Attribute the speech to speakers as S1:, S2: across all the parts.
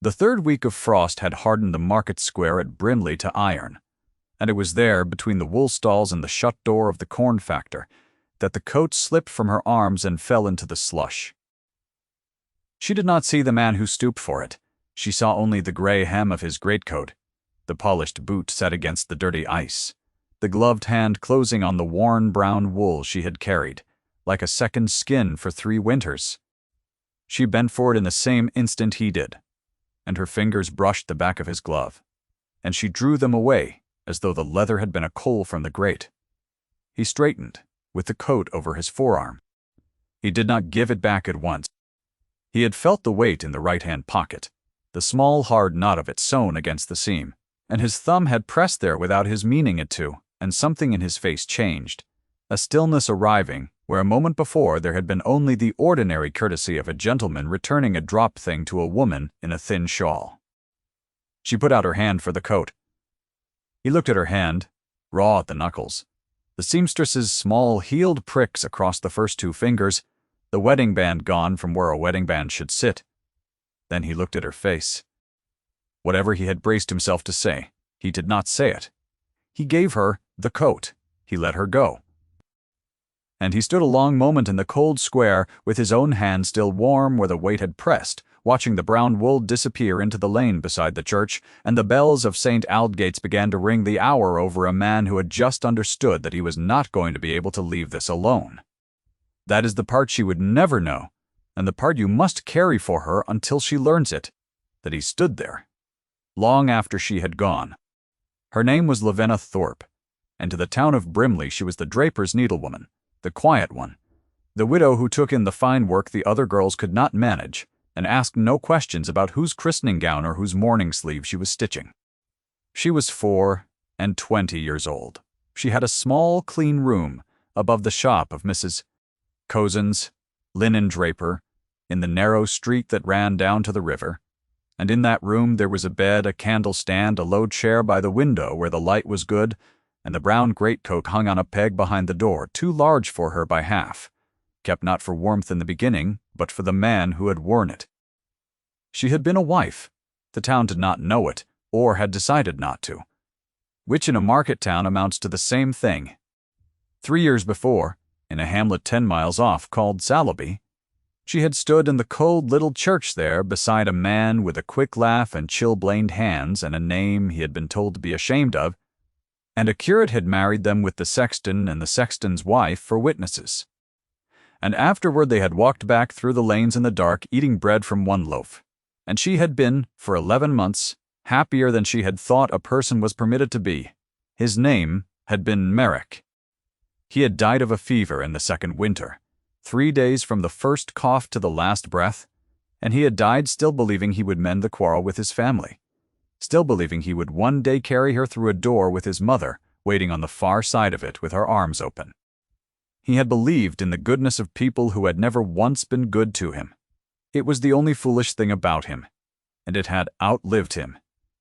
S1: The third week of frost had hardened the market square at Brimley to iron, and it was there, between the wool stalls and the shut door of the corn factor, that the coat slipped from her arms and fell into the slush. She did not see the man who stooped for it. She saw only the gray hem of his greatcoat, the polished boot set against the dirty ice, the gloved hand closing on the worn brown wool she had carried, like a second skin for 3 winters. She bent for it in the same instant he did, and her fingers brushed the back of his glove, and she drew them away as though the leather had been a coal from the grate. He straightened, with the coat over his forearm. He did not give it back at once. He had felt the weight in the right-hand pocket, the small hard knot of it sewn against the seam, and his thumb had pressed there without his meaning it to, and something in his face changed, a stillness arriving where a moment before there had been only the ordinary courtesy of a gentleman returning a drop thing to a woman in a thin shawl. She put out her hand for the coat. He looked at her hand, raw at the knuckles, the seamstress's small healed pricks across the first 2 fingers, the wedding band gone from where a wedding band should sit. Then he looked at her face. Whatever he had braced himself to say, he did not say it. He gave her the coat. He let her go. And he stood a long moment in the cold square, with his own hand still warm where the weight had pressed, watching the brown wool disappear into the lane beside the church, and the bells of St. Aldgates began to ring the hour over a man who had just understood that he was not going to be able to leave this alone. That is the part she would never know, and the part you must carry for her until she learns it, that he stood there, long after she had gone. Her name was Lavenna Thorpe, and to the town of Brimley she was the draper's needlewoman, the quiet one, the widow who took in the fine work the other girls could not manage, and asked no questions about whose christening gown or whose mourning sleeve she was stitching. She was 24 years old. She had a small, clean room above the shop of Mrs. Cozen's, linen draper, in the narrow street that ran down to the river, and in that room there was a bed, a candle stand, a low chair by the window where the light was good, and the brown greatcoat hung on a peg behind the door, too large for her by half, kept not for warmth in the beginning, but for the man who had worn it. She had been a wife. The town did not know it, or had decided not to, which in a market town amounts to the same thing. 3 years before, in a hamlet 10 miles off called Sallowby, she had stood in the cold little church there beside a man with a quick laugh and chilblained hands and a name he had been told to be ashamed of, and a curate had married them with the sexton and the sexton's wife for witnesses. And afterward they had walked back through the lanes in the dark, eating bread from one loaf, and she had been, for 11 months, happier than she had thought a person was permitted to be. His name had been Merrick. He had died of a fever in the second winter, 3 days from the first cough to the last breath, and he had died still believing he would mend the quarrel with his family, still believing he would one day carry her through a door with his mother, waiting on the far side of it with her arms open. He had believed in the goodness of people who had never once been good to him. It was the only foolish thing about him, and it had outlived him,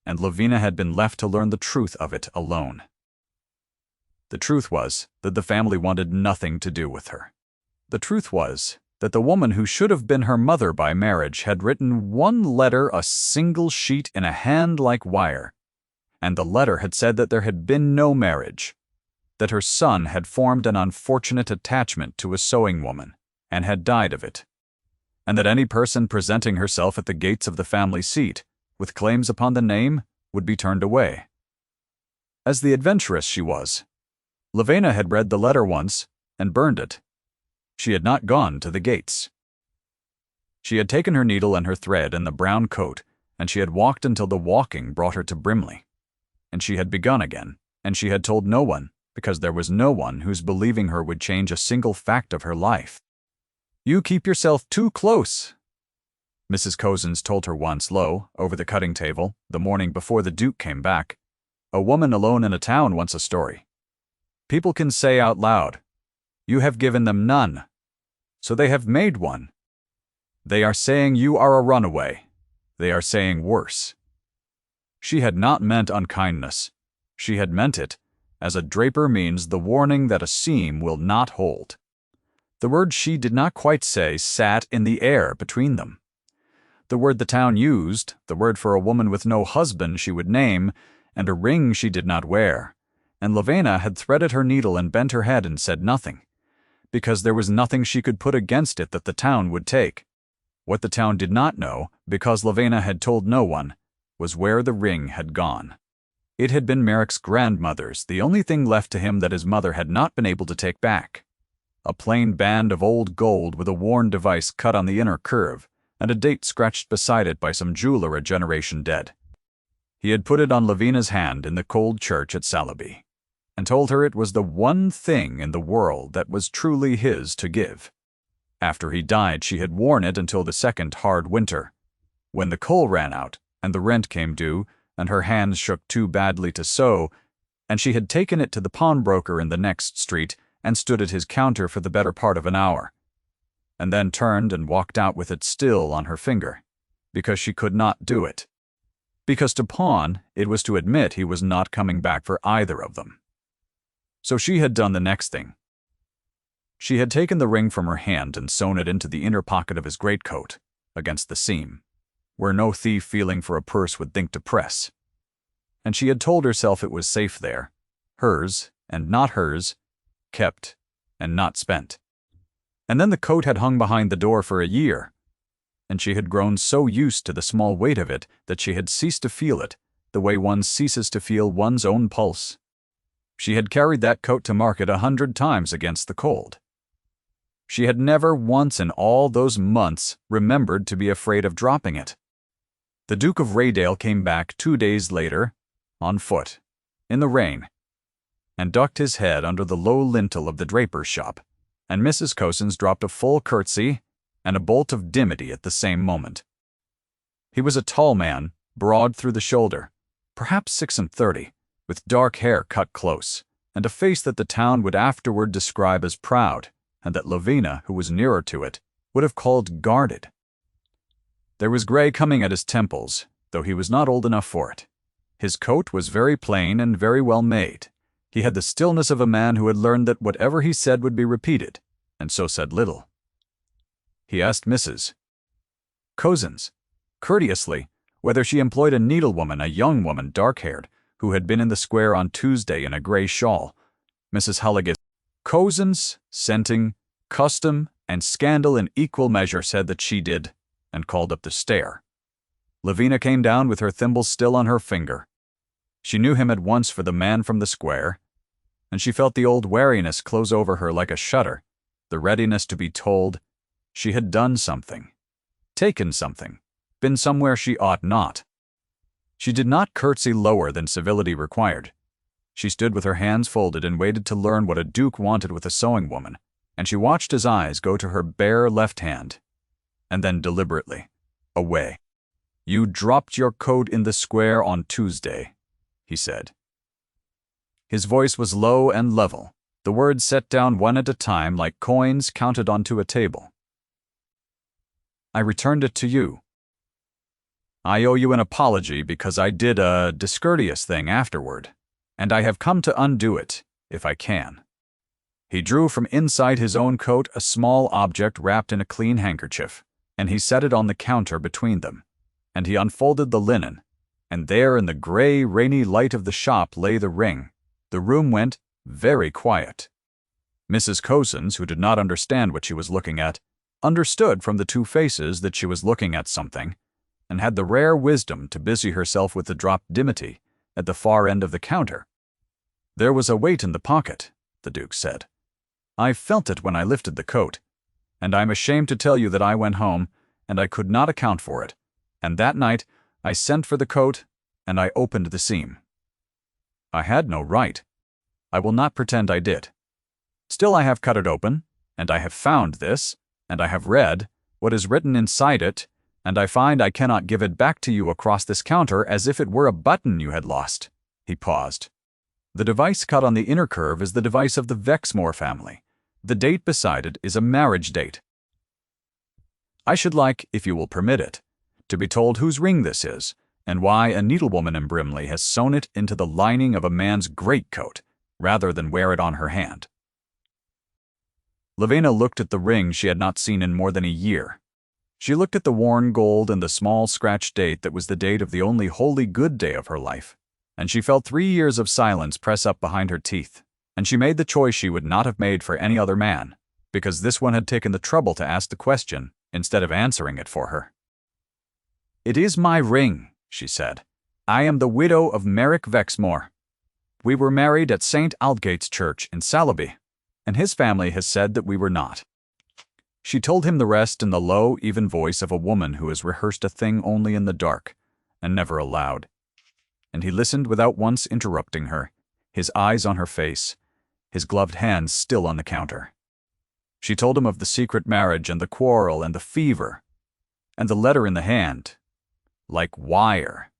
S1: and Lavenna had been left to learn the truth of it alone. The truth was that the family wanted nothing to do with her. The truth was that the woman who should have been her mother by marriage had written one letter, a single sheet in a hand like wire, and the letter had said that there had been no marriage, that her son had formed an unfortunate attachment to a sewing woman and had died of it, and that any person presenting herself at the gates of the family seat with claims upon the name would be turned away. As the adventuress she was, Lavenna had read the letter once and burned it. She had not gone to the gates. She had taken her needle and her thread and the brown coat, and she had walked until the walking brought her to Brimley. And she had begun again, and she had told no one, because there was no one whose believing her would change a single fact of her life. "You keep yourself too close," Mrs. Cozens told her once low, over the cutting table, the morning before the Duke came back. A woman alone in a town wants a story. People can say out loud, "You have given them none," so they have made one. They are saying you are a runaway. They are saying worse. She had not meant unkindness. She had meant it, as a draper means the warning that a seam will not hold. The word she did not quite say sat in the air between them. the word the town used, the word for a woman with no husband she would name, and a ring she did not wear. And Levena had threaded her needle and bent her head and said nothing, because there was nothing she could put against it that the town would take. What the town did not know, because Levena had told no one, was where the ring had gone. It had been Merrick's grandmother's, the only thing left to him that his mother had not been able to take back. A plain band of old gold with a worn device cut on the inner curve, and a date scratched beside it by some jeweler a generation dead. He had put it on Levena's hand in the cold church at Saliby, and told her it was the one thing in the world that was truly his to give. After he died, she had worn it until the second hard winter, when the coal ran out and the rent came due, and her hands shook too badly to sew, and she had taken it to the pawnbroker in the next street and stood at his counter for the better part of an hour, and then turned and walked out with it still on her finger, because she could not do it. Because to pawn, it was to admit he was not coming back for either of them. So she had done the next thing. She had taken the ring from her hand and sewn it into the inner pocket of his greatcoat, against the seam, where no thief feeling for a purse would think to press. And she had told herself it was safe there, hers and not hers, kept and not spent. And then the coat had hung behind the door for a year, and she had grown so used to the small weight of it that she had ceased to feel it, the way one ceases to feel one's own pulse. She had carried that coat to market 100 times against the cold. She had never once in all those months remembered to be afraid of dropping it. The Duke of Raydale came back 2 days later, on foot, in the rain, and ducked his head under the low lintel of the draper's shop, and Mrs. Cosins dropped a full curtsy and a bolt of dimity at the same moment. He was a tall man, broad through the shoulder, perhaps 36, with dark hair cut close, and a face that the town would afterward describe as proud, and that Levena, who was nearer to it, would have called guarded. There was gray coming at his temples, though he was not old enough for it. His coat was very plain and very well made. He had the stillness of a man who had learned that whatever he said would be repeated, and so said little. He asked Mrs. Cosins, courteously, whether she employed a needlewoman, a young woman, dark-haired, who had been in the square on Tuesday in a gray shawl. Mrs. Hulligan Cosins, scenting, custom, and scandal in equal measure, said that she did, and called up the stair. Levena came down with her thimble still on her finger. She knew him at once for the man from the square, and she felt the old wariness close over her like a shutter, the readiness to be told she had done something, taken something, been somewhere she ought not. She did not curtsy lower than civility required. She stood with her hands folded and waited to learn what a duke wanted with a sewing woman, and she watched his eyes go to her bare left hand, and then deliberately, away. "You dropped your coat in the square on Tuesday," he said. His voice was low and level, the words set down one at a time like coins counted onto a table. "I returned it to you. I owe you an apology because I did a discourteous thing afterward, and I have come to undo it, if I can." He drew from inside his own coat a small object wrapped in a clean handkerchief, and he set it on the counter between them, and he unfolded the linen, and there in the gray, rainy light of the shop lay the ring. The room went very quiet. Mrs. Cosins, who did not understand what she was looking at, understood from the two faces that she was looking at something, and had the rare wisdom to busy herself with the dropped dimity at the far end of the counter. "There was a weight in the pocket," the Duke said. "I felt it when I lifted the coat, and I'm ashamed to tell you that I went home, and I could not account for it, and that night I sent for the coat, and I opened the seam. I had no right. I will not pretend I did. Still I have cut it open, and I have found this, and I have read what is written inside it, and I find I cannot give it back to you across this counter as if it were a button you had lost." He paused. "The device cut on the inner curve is the device of the Vexmore family. The date beside it is a marriage date. I should like, if you will permit it, to be told whose ring this is, and why a needlewoman in Brimley has sewn it into the lining of a man's greatcoat, rather than wear it on her hand." Levena looked at the ring she had not seen in more than a year. She looked at the worn gold and the small scratched date that was the date of the only wholly good day of her life, and she felt 3 years of silence press up behind her teeth, and she made the choice she would not have made for any other man, because this one had taken the trouble to ask the question instead of answering it for her. "It is my ring," she said. "I am the widow of Merrick Vexmore. We were married at St. Aldgate's Church in Salaby, and his family has said that we were not." She told him the rest in the low, even voice of a woman who has rehearsed a thing only in the dark, and never aloud. And he listened without once interrupting her, his eyes on her face, his gloved hands still on the counter. She told him of the secret marriage and the quarrel and the fever, and the letter in the hand, like wire.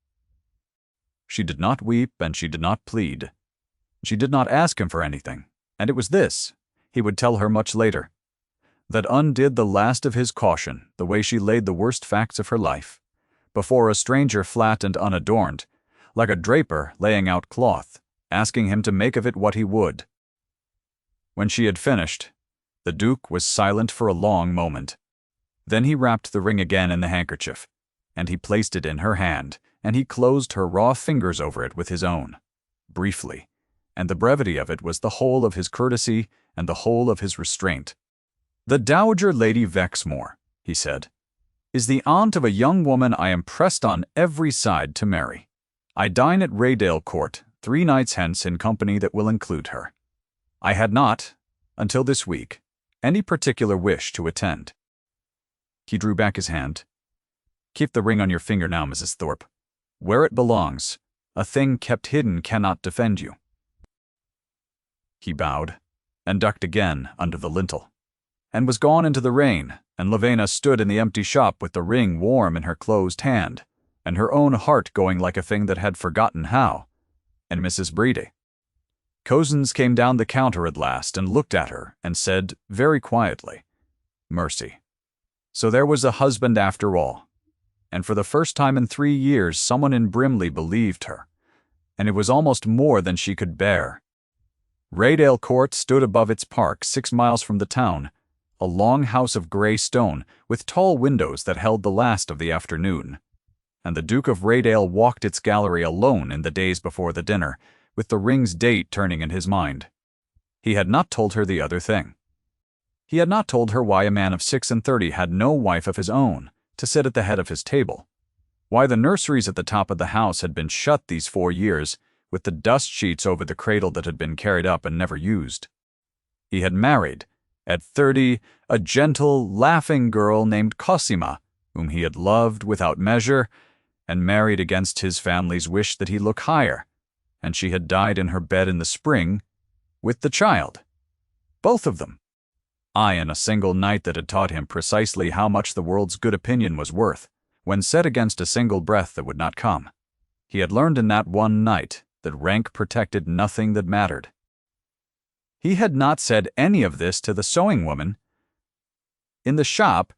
S1: She did not weep and she did not plead. She did not ask him for anything, and it was this, he would tell her much later, that undid the last of his caution, the way she laid the worst facts of her life, before a stranger flat and unadorned, like a draper laying out cloth, asking him to make of it what he would. When she had finished, the Duke was silent for a long moment. Then he wrapped the ring again in the handkerchief, and he placed it in her hand, and he closed her raw fingers over it with his own, briefly, and the brevity of it was the whole of his courtesy and the whole of his restraint. "The Dowager Lady Vexmore," he said, "is the aunt of a young woman I am pressed on every side to marry. I dine at Raydale Court 3 nights hence in company that will include her. I had not, until this week, any particular wish to attend." He drew back his hand. "Keep the ring on your finger now, Mrs. Thorpe. Where it belongs, a thing kept hidden cannot defend you." He bowed, and ducked again under the lintel, and was gone into the rain, and Levena stood in the empty shop with the ring warm in her closed hand, and her own heart going like a thing that had forgotten how, and Mrs. Breedy. Cozens came down the counter at last and looked at her and said very quietly, "Mercy. So there was a husband after all." And for the first time in 3 years someone in Brimley believed her, and it was almost more than she could bear. Raydale Court stood above its park 6 miles from the town, a long house of grey stone with tall windows that held the last of the afternoon, and the Duke of Raydale walked its gallery alone in the days before the dinner, with the ring's date turning in his mind. He had not told her the other thing. He had not told her why a man of 36 had no wife of his own to sit at the head of his table, why the nurseries at the top of the house had been shut these 4 years, with the dust sheets over the cradle that had been carried up and never used. He had married, at 30, a gentle, laughing girl named Cosima, whom he had loved without measure, and married against his family's wish that he look higher, and she had died in her bed in the spring, with the child. Both of them. In a single night that had taught him precisely how much the world's good opinion was worth, when set against a single breath that would not come. He had learned in that one night that rank protected nothing that mattered. He had not said any of this to the sewing woman in the shop,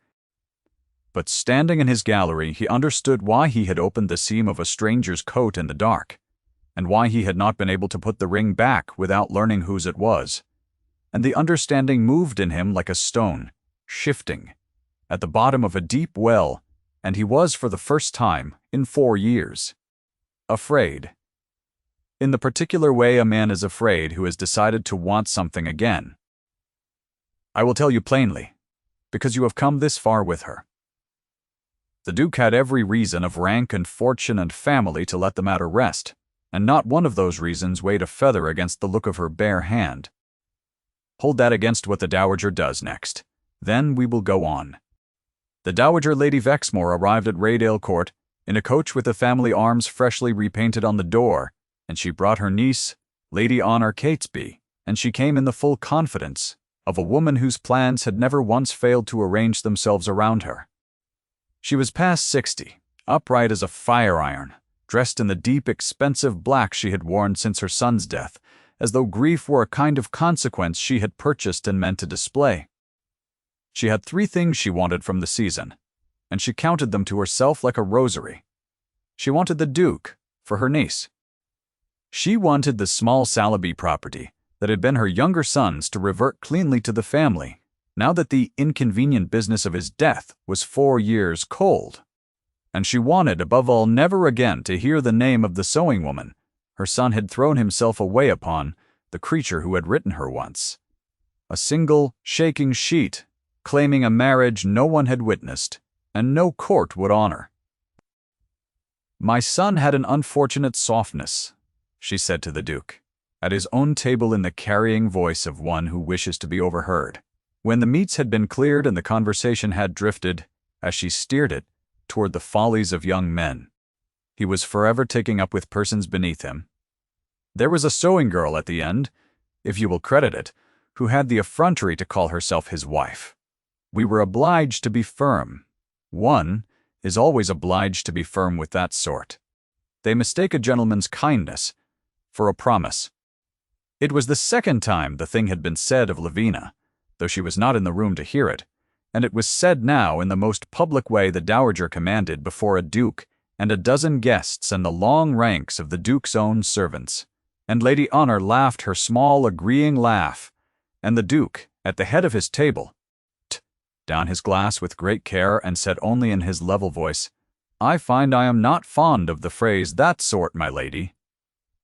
S1: but standing in his gallery he understood why he had opened the seam of a stranger's coat in the dark, and why he had not been able to put the ring back without learning whose it was. And the understanding moved in him like a stone, shifting, at the bottom of a deep well, and he was for the first time in 4 years afraid. In the particular way a man is afraid who has decided to want something again. I will tell you plainly, because you have come this far with her. The Duke had every reason of rank and fortune and family to let the matter rest, and not one of those reasons weighed a feather against the look of her bare hand. Hold that against what the Dowager does next. Then we will go on. The Dowager Lady Vexmore arrived at Raydale Court in a coach with the family arms freshly repainted on the door, and she brought her niece, Lady Honor Catesby, and she came in the full confidence of a woman whose plans had never once failed to arrange themselves around her. She was past 60, upright as a fire iron, dressed in the deep, expensive black she had worn since her son's death, as though grief were a kind of consequence she had purchased and meant to display. She had 3 things she wanted from the season, and she counted them to herself like a rosary. She wanted the Duke for her niece. She wanted the small Salaby property that had been her younger son's to revert cleanly to the family, now that the inconvenient business of his death was 4 years cold. And she wanted, above all, never again to hear the name of the sewing woman her son had thrown himself away upon, the creature who had written her once. A single, shaking sheet, claiming a marriage no one had witnessed, and no court would honor. "My son had an unfortunate softness," she said to the Duke, at his own table in the carrying voice of one who wishes to be overheard. When the meats had been cleared and the conversation had drifted, as she steered it, toward the follies of young men, he was forever taking up with persons beneath him. There was a sewing girl at the end, if you will credit it, who had the effrontery to call herself his wife. We were obliged to be firm. One is always obliged to be firm with that sort. They mistake a gentleman's kindness for a promise. It was the second time the thing had been said of Lavina, though she was not in the room to hear it, and it was said now in the most public way the dowager commanded before a duke and a dozen guests and the long ranks of the duke's own servants. And Lady Honor laughed her small agreeing laugh, and the duke, at the head of his table, down his glass with great care and said only in his level voice, "I find I am not fond of the phrase 'that sort,' my lady.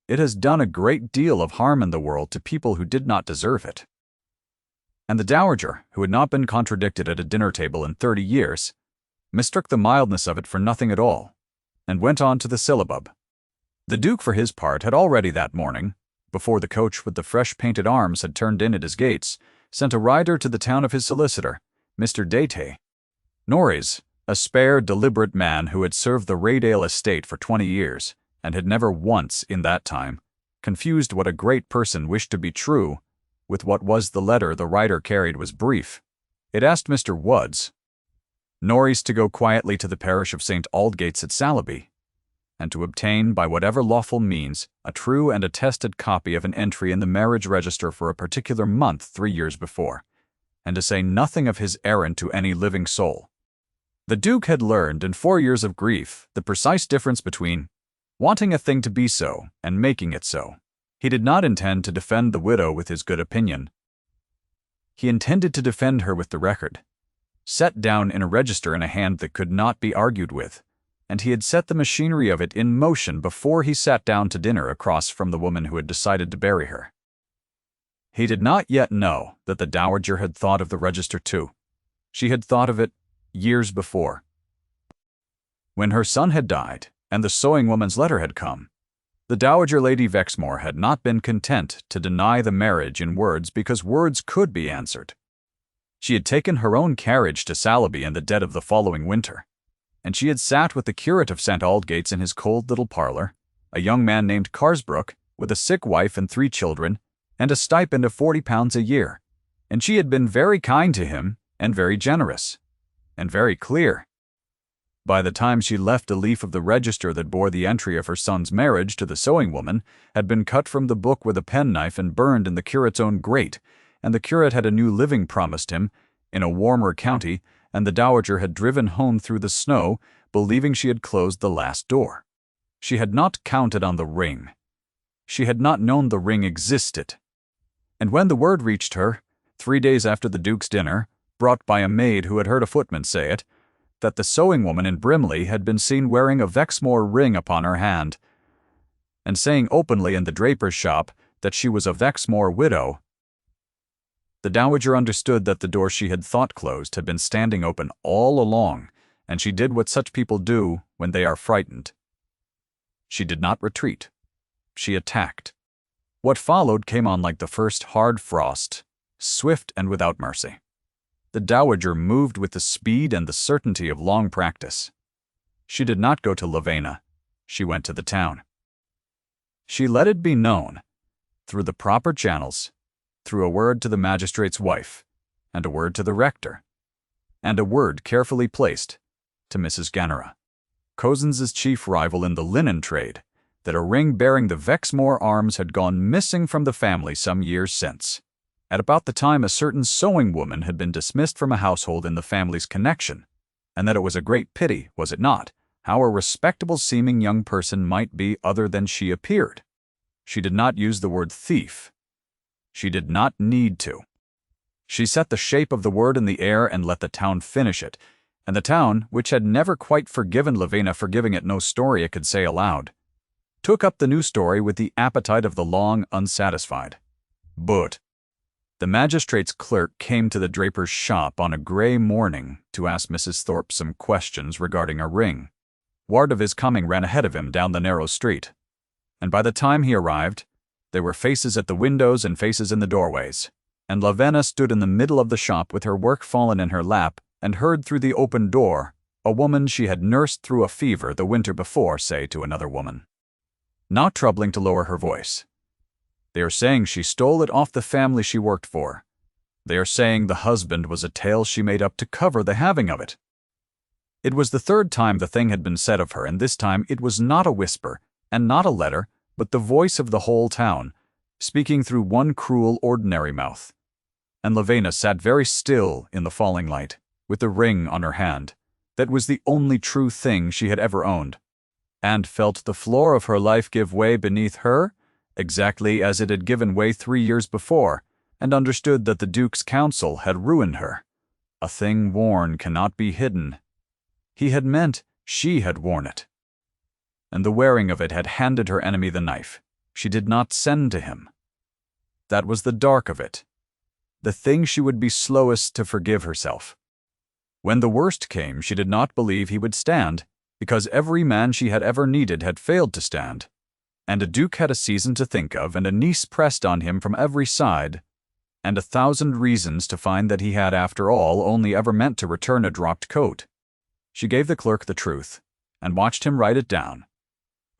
S1: It has done a great deal of harm in the world to people who did not deserve it." And the dowager, who had not been contradicted at a dinner table in 30 years, mistook the mildness of it for nothing at all, and went on to the syllabub. The Duke, for his part, had already that morning, before the coach with the fresh painted arms had turned in at his gates, sent a rider to the town of his solicitor, Mr. Daytay. Norreys, a spare, deliberate man who had served the Raydale estate for 20 years, and had never once, in that time, confused what a great person wished to be true with what was the letter the rider carried was brief. It asked Mr. Woods, Norreys, to go quietly to the parish of St. Aldgates at Saliby, and to obtain, by whatever lawful means, a true and attested copy of an entry in the marriage register for a particular month 3 years before, and to say nothing of his errand to any living soul. The Duke had learned in 4 years of grief the precise difference between wanting a thing to be so and making it so. He did not intend to defend the widow with his good opinion. He intended to defend her with the record, set down in a register in a hand that could not be argued with, and he had set the machinery of it in motion before he sat down to dinner across from the woman who had decided to bury her. He did not yet know that the dowager had thought of the register too. She had thought of it years before. When her son had died and the sewing woman's letter had come, the Dowager Lady Vexmore had not been content to deny the marriage in words because words could be answered. She had taken her own carriage to Saliby in the dead of the following winter, and she had sat with the curate of St. Aldgates in his cold little parlor, a young man named Carsbrook, with a sick wife and 3 children, and a stipend of £40 a year, and she had been very kind to him, and very generous, and very clear. By the time she left, a leaf of the register that bore the entry of her son's marriage to the sewing woman had been cut from the book with a penknife and burned in the curate's own grate, and the curate had a new living promised him, in a warmer county, and the dowager had driven home through the snow, believing she had closed the last door. She had not counted on the ring. She had not known the ring existed. And when the word reached her, 3 days after the Duke's dinner, brought by a maid who had heard a footman say it, that the sewing woman in Brimley had been seen wearing a Vexmore ring upon her hand, and saying openly in the draper's shop that she was a Vexmore widow, the dowager understood that the door she had thought closed had been standing open all along, and she did what such people do when they are frightened. She did not retreat. She attacked. What followed came on like the first hard frost, swift and without mercy. The dowager moved with the speed and the certainty of long practice. She did not go to Lavena. She went to the town. She let it be known, through the proper channels, through a word to the magistrate's wife, and a word to the rector, and a word carefully placed to Mrs. Gannera, Cozens's chief rival in the linen trade, that a ring bearing the Vexmore arms had gone missing from the family some years since, at about the time a certain sewing woman had been dismissed from a household in the family's connection, and that it was a great pity, was it not, how a respectable-seeming young person might be other than she appeared. She did not use the word thief. She did not need to. She set the shape of the word in the air and let the town finish it, and the town, which had never quite forgiven Lavina for giving it no story it could say aloud, took up the new story with the appetite of the long unsatisfied. But the magistrate's clerk came to the draper's shop on a grey morning to ask Mrs. Thorpe some questions regarding a ring. Word of his coming ran ahead of him down the narrow street, and by the time he arrived, there were faces at the windows and faces in the doorways, and Lavina stood in the middle of the shop with her work fallen in her lap and heard through the open door a woman she had nursed through a fever the winter before say to another woman, not troubling to lower her voice, "They are saying she stole it off the family she worked for. They are saying the husband was a tale she made up to cover the having of it." It was the third time the thing had been said of her, and this time it was not a whisper, and not a letter, but the voice of the whole town, speaking through one cruel, ordinary mouth. And Lavina sat very still in the falling light, with the ring on her hand, that was the only true thing she had ever owned, and felt the floor of her life give way beneath her, exactly as it had given way 3 years before, and understood that the Duke's counsel had ruined her. A thing worn cannot be hidden. He had meant she had worn it, and the wearing of it had handed her enemy the knife she did not send to him. That was the dark of it, the thing she would be slowest to forgive herself. When the worst came, she did not believe he would stand, because every man she had ever needed had failed to stand, and a duke had a season to think of, and a niece pressed on him from every side, and 1,000 reasons to find that he had, after all, only ever meant to return a dropped coat. She gave the clerk the truth, and watched him write it down,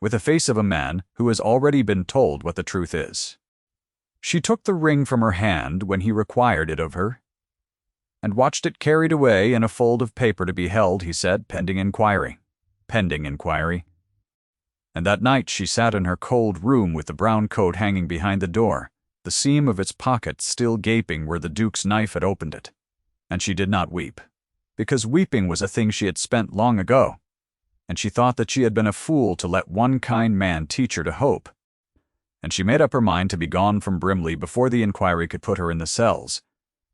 S1: with the face of a man who has already been told what the truth is. She took the ring from her hand when he required it of her, and watched it carried away in a fold of paper to be held, he said, pending inquiry. Pending inquiry. And that night she sat in her cold room with the brown coat hanging behind the door, the seam of its pocket still gaping where the Duke's knife had opened it. And she did not weep, because weeping was a thing she had spent long ago, and she thought that she had been a fool to let one kind man teach her to hope. And she made up her mind to be gone from Brimley before the inquiry could put her in the cells,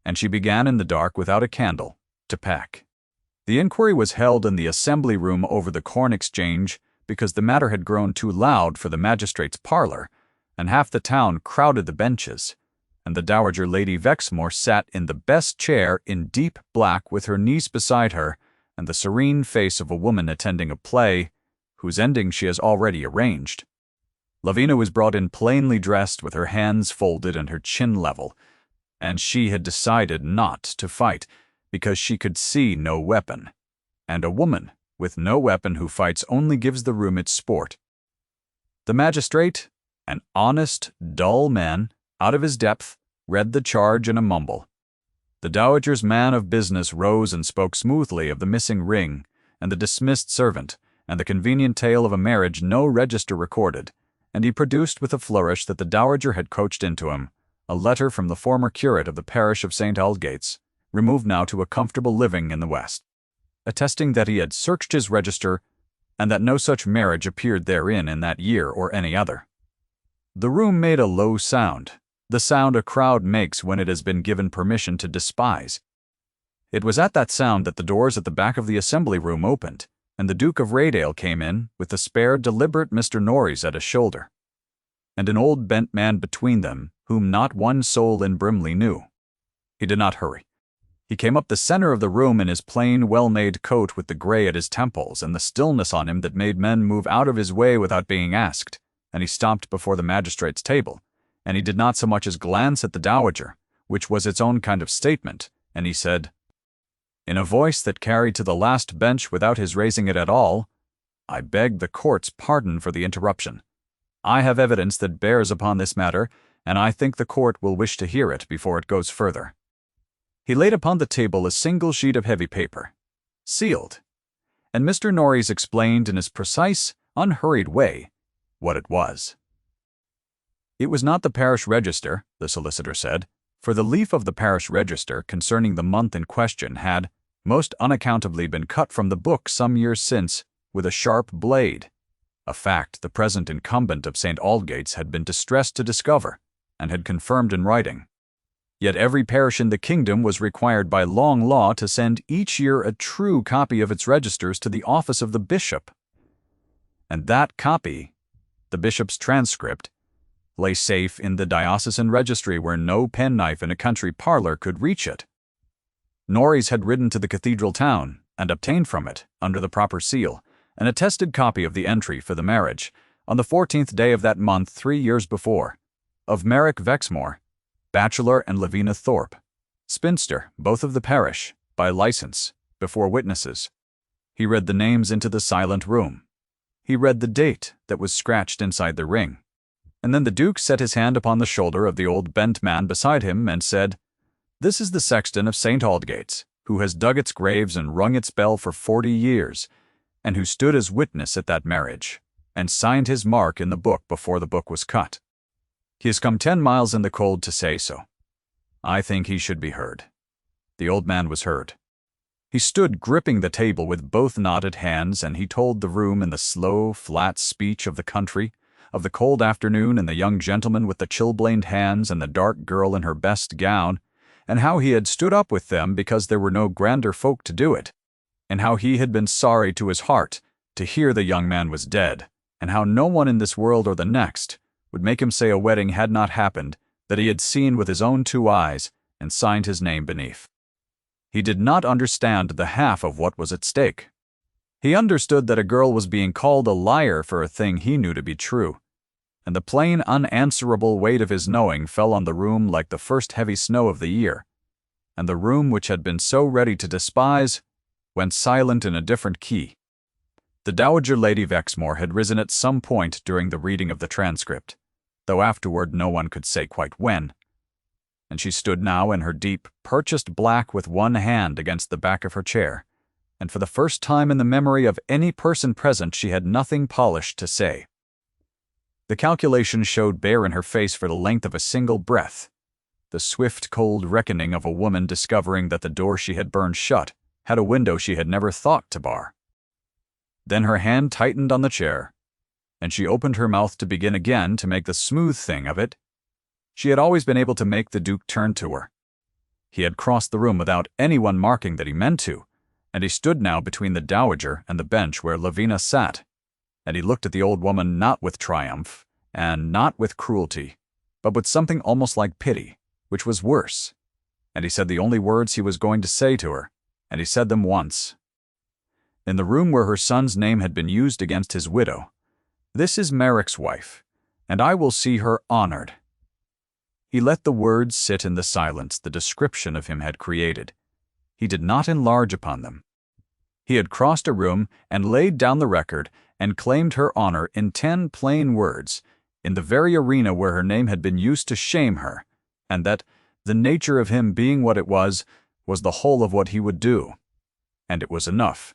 S1: and she began in the dark without a candle to pack. The inquiry was held in the assembly room over the Corn Exchange because the matter had grown too loud for the magistrate's parlor, and half the town crowded the benches, and the Dowager Lady Vexmore sat in the best chair in deep black with her niece beside her and the serene face of a woman attending a play whose ending she has already arranged. Lavina was brought in plainly dressed with her hands folded and her chin level, and she had decided not to fight because she could see no weapon, and a woman with no weapon who fights only gives the room its sport. The magistrate, an honest, dull man, out of his depth, read the charge in a mumble. The dowager's man of business rose and spoke smoothly of the missing ring, and the dismissed servant, and the convenient tale of a marriage no register recorded, and he produced with a flourish that the dowager had coached into him a letter from the former curate of the parish of St. Aldgates, removed now to a comfortable living in the West, attesting that he had searched his register and that no such marriage appeared therein in that year or any other. The room made a low sound, the sound a crowd makes when it has been given permission to despise. It was at that sound that the doors at the back of the assembly room opened, and the Duke of Raydale came in with the spare, deliberate Mr. Norreys at his shoulder, and an old bent man between them whom not one soul in Brimley knew. He did not hurry. He came up the center of the room in his plain, well-made coat with the gray at his temples and the stillness on him that made men move out of his way without being asked, and he stopped before the magistrate's table, and he did not so much as glance at the dowager, which was its own kind of statement, and he said, in a voice that carried to the last bench without his raising it at all, "I beg the court's pardon for the interruption. I have evidence that bears upon this matter, and I think the court will wish to hear it before it goes further." He laid upon the table a single sheet of heavy paper, sealed, and Mr. Norreys explained in his precise, unhurried way what it was. It was not the parish register, the solicitor said, for the leaf of the parish register concerning the month in question had, most unaccountably, been cut from the book some years since with a sharp blade, a fact the present incumbent of St. Aldgates had been distressed to discover, and had confirmed in writing. Yet every parish in the kingdom was required by long law to send each year a true copy of its registers to the office of the bishop. And that copy, the bishop's transcript, lay safe in the diocesan registry where no penknife in a country parlor could reach it. Norreys had ridden to the cathedral town and obtained from it, under the proper seal, an attested copy of the entry for the marriage, on the 14th day of that month 3 years before, of Merrick Vexmore, bachelor, and Lavina Thorpe, spinster, both of the parish, by license, before witnesses. He read the names into the silent room. He read the date that was scratched inside the ring. And then the Duke set his hand upon the shoulder of the old bent man beside him and said, "This is the sexton of St. Aldgates, who has dug its graves and rung its bell for 40 years, and who stood as witness at that marriage, and signed his mark in the book before the book was cut. He has come 10 miles in the cold to say so. I think he should be heard." The old man was heard. He stood gripping the table with both knotted hands, and he told the room in the slow, flat speech of the country, of the cold afternoon and the young gentleman with the chilblained hands and the dark girl in her best gown, and how he had stood up with them because there were no grander folk to do it, and how he had been sorry to his heart to hear the young man was dead, and how no one in this world or the next would make him say a wedding had not happened that he had seen with his own 2 eyes and signed his name beneath. He did not understand the half of what was at stake. He understood that a girl was being called a liar for a thing he knew to be true, and the plain, unanswerable weight of his knowing fell on the room like the first heavy snow of the year, and the room which had been so ready to despise went silent in a different key. The Dowager Lady Vexmore had risen at some point during the reading of the transcript, though afterward no one could say quite when, and she stood now in her deep, purchased black with one hand against the back of her chair, and for the first time in the memory of any person present she had nothing polished to say. The calculation showed bare in her face for the length of a single breath, the swift, cold reckoning of a woman discovering that the door she had burned shut had a window she had never thought to bar. Then her hand tightened on the chair, and she opened her mouth to begin again to make the smooth thing of it. She had always been able to make the Duke turn to her. He had crossed the room without anyone marking that he meant to, and he stood now between the Dowager and the bench where Lavina sat, and he looked at the old woman not with triumph, and not with cruelty, but with something almost like pity, which was worse, and he said the only words he was going to say to her, and he said them once. In the room where her son's name had been used against his widow, "This is Merrick's wife, and I will see her honored." He let the words sit in the silence the description of him had created. He did not enlarge upon them. He had crossed a room and laid down the record and claimed her honor in 10 plain words, in the very arena where her name had been used to shame her, and that, the nature of him being what it was the whole of what he would do. And it was enough.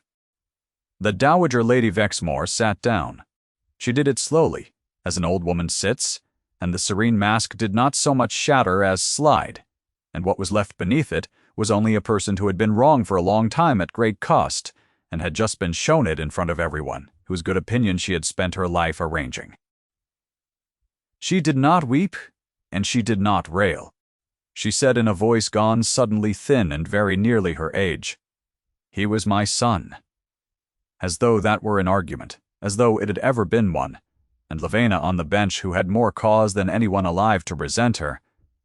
S1: The Dowager Lady Vexmore sat down. She did it slowly, as an old woman sits, and the serene mask did not so much shatter as slide, and what was left beneath it was only a person who had been wrong for a long time at great cost, and had just been shown it in front of everyone, whose good opinion she had spent her life arranging. She did not weep, and she did not rail. She said in a voice gone suddenly thin and very nearly her age, "He was my son," as though that were an argument, as though it had ever been one, and Lavina on the bench, who had more cause than anyone alive to resent her,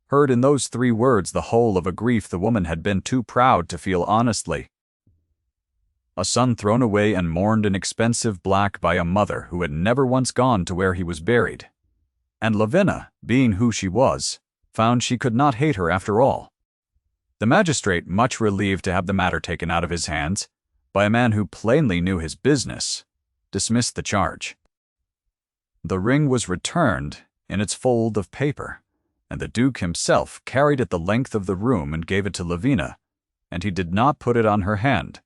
S1: heard in those 3 words the whole of a grief the woman had been too proud to feel honestly. A son thrown away and mourned in expensive black by a mother who had never once gone to where he was buried. And Lavina, being who she was, found she could not hate her after all. The magistrate, much relieved to have the matter taken out of his hands, by a man who plainly knew his business, dismissed the charge. The ring was returned in its fold of paper, and the Duke himself carried it the length of the room and gave it to Lavina, and he did not put it on her hand,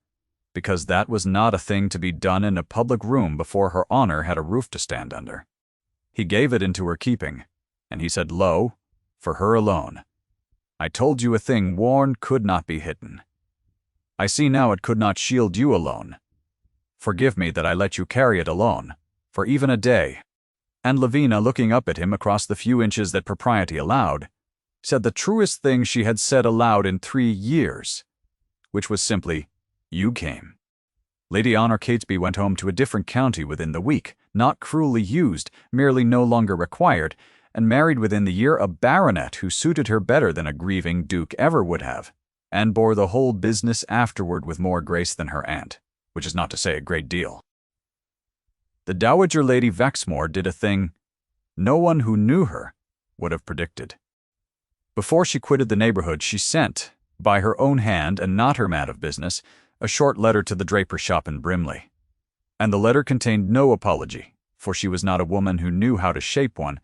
S1: because that was not a thing to be done in a public room before her honor had a roof to stand under. He gave it into her keeping, and he said low, for her alone, "I told you a thing worn could not be hidden. I see now it could not shield you alone. Forgive me that I let you carry it alone, for even a day." And Lavina, looking up at him across the few inches that propriety allowed, said the truest thing she had said aloud in 3 years, which was simply, "You came." Lady Honor Catesby went home to a different county within the week, not cruelly used, merely no longer required, and married within the year a baronet who suited her better than a grieving duke ever would have, and bore the whole business afterward with more grace than her aunt, which is not to say a great deal. The Dowager Lady Vexmore did a thing no one who knew her would have predicted. Before she quitted the neighborhood, she sent, by her own hand and not her man of business, a short letter to the draper's shop in Brimley. And the letter contained no apology, for she was not a woman who knew how to shape one,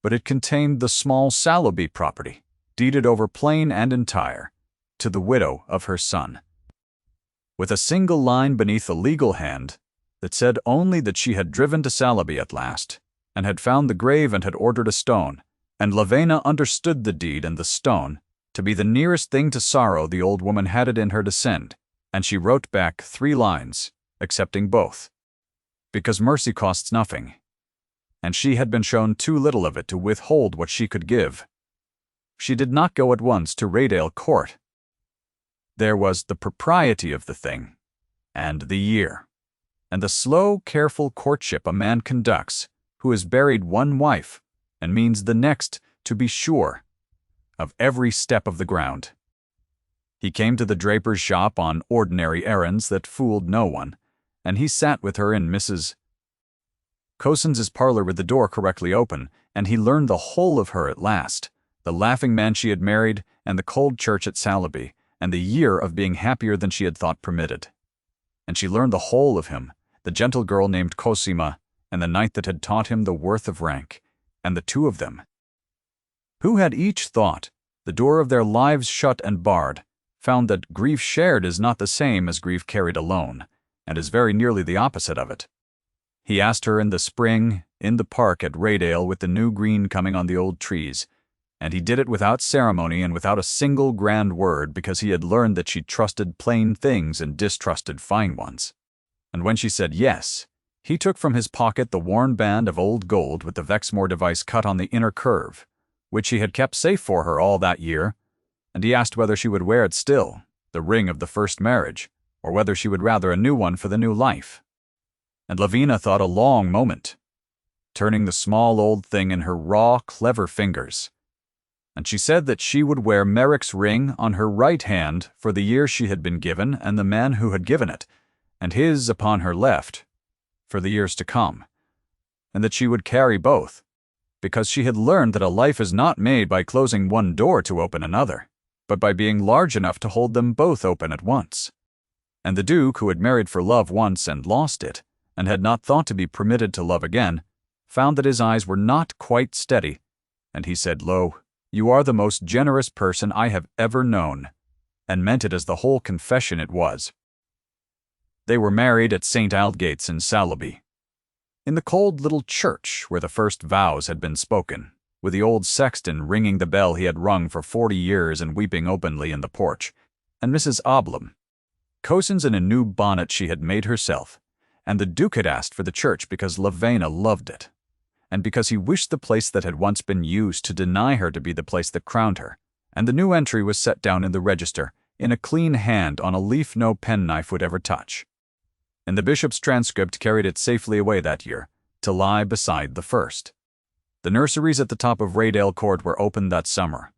S1: but it contained the small Sallowby property, deeded over plain and entire, to the widow of her son, with a single line beneath a legal hand that said only that she had driven to Sallowby at last, and had found the grave and had ordered a stone, and Lavinia understood the deed and the stone to be the nearest thing to sorrow the old woman had it in her to send, and she wrote back 3 lines, accepting both, because mercy costs nothing, and she had been shown too little of it to withhold what she could give. She did not go at once to Raydale Court. There was the propriety of the thing, and the year, and the slow, careful courtship a man conducts who has buried one wife, and means the next to be sure of every step of the ground. He came to the draper's shop on ordinary errands that fooled no one, and he sat with her in Mrs. Cosins's parlor with the door correctly open, and he learned the whole of her at last, the laughing man she had married, and the cold church at Sallowby, and the year of being happier than she had thought permitted. And she learned the whole of him, the gentle girl named Cosima, and the knight that had taught him the worth of rank, and the 2 of them, who had each thought, the door of their lives shut and barred, found that grief shared is not the same as grief carried alone, and is very nearly the opposite of it. He asked her in the spring, in the park at Raydale with the new green coming on the old trees, and he did it without ceremony and without a single grand word, because he had learned that she trusted plain things and distrusted fine ones. And when she said yes, he took from his pocket the worn band of old gold with the Vexmore device cut on the inner curve, which he had kept safe for her all that year, and he asked whether she would wear it still, the ring of the first marriage, or whether she would rather a new one for the new life. And Lavinia thought a long moment, turning the small old thing in her raw, clever fingers, and she said that she would wear Merrick's ring on her right hand for the year she had been given and the man who had given it, and his upon her left for the years to come, and that she would carry both, because she had learned that a life is not made by closing one door to open another, but by being large enough to hold them both open at once. And the Duke, who had married for love once and lost it, and had not thought to be permitted to love again, found that his eyes were not quite steady, and he said low, "You are the most generous person I have ever known," and meant it as the whole confession it was. They were married at St. Aldgates in Sallowby, in the cold little church where the first vows had been spoken, with the old sexton ringing the bell he had rung for 40 years and weeping openly in the porch, and Mrs. Oblom, Cosins in a new bonnet she had made herself, and the Duke had asked for the church because Lavinia loved it, and because he wished the place that had once been used to deny her to be the place that crowned her, and the new entry was set down in the register, in a clean hand on a leaf no penknife would ever touch. And the bishop's transcript carried it safely away that year, to lie beside the first. The nurseries at the top of Raydale Court were opened that summer,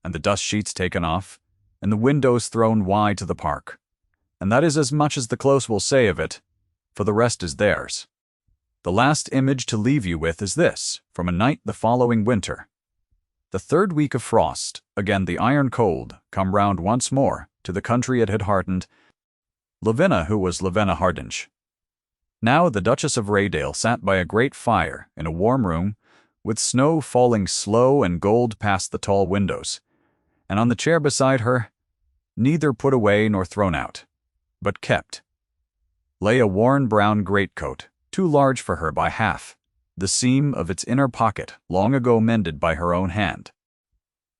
S1: and the dust sheets taken off, and the windows thrown wide to the park. And that is as much as the Close will say of it, for the rest is theirs. The last image to leave you with is this, from a night the following winter. The 3rd week of frost, again the iron cold, come round once more to the country it had heartened, Lavinia, who was Lavinia Hardinge. Now the Duchess of Raydale sat by a great fire in a warm room, with snow falling slow and gold past the tall windows, and on the chair beside her, neither put away nor thrown out, but kept, lay a worn brown greatcoat, too large for her by half, the seam of its inner pocket long ago mended by her own hand.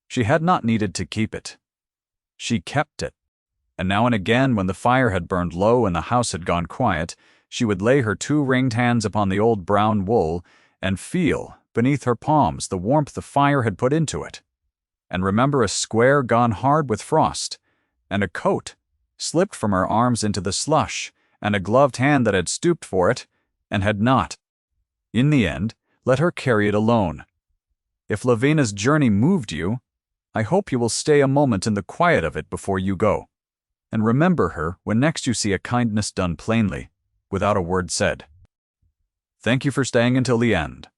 S1: She had not needed to keep it. She kept it. And now and again, when the fire had burned low and the house had gone quiet, she would lay her 2 ringed hands upon the old brown wool and feel, beneath her palms, the warmth the fire had put into it. and remember a square gone hard with frost, and a coat slipped from her arms into the slush, and a gloved hand that had stooped for it, and had not. In the end, let her carry it alone. If Lavena's journey moved you, I hope you will stay a moment in the quiet of it before you go, and remember her when next you see a kindness done plainly, without a word said. Thank you for staying until the end.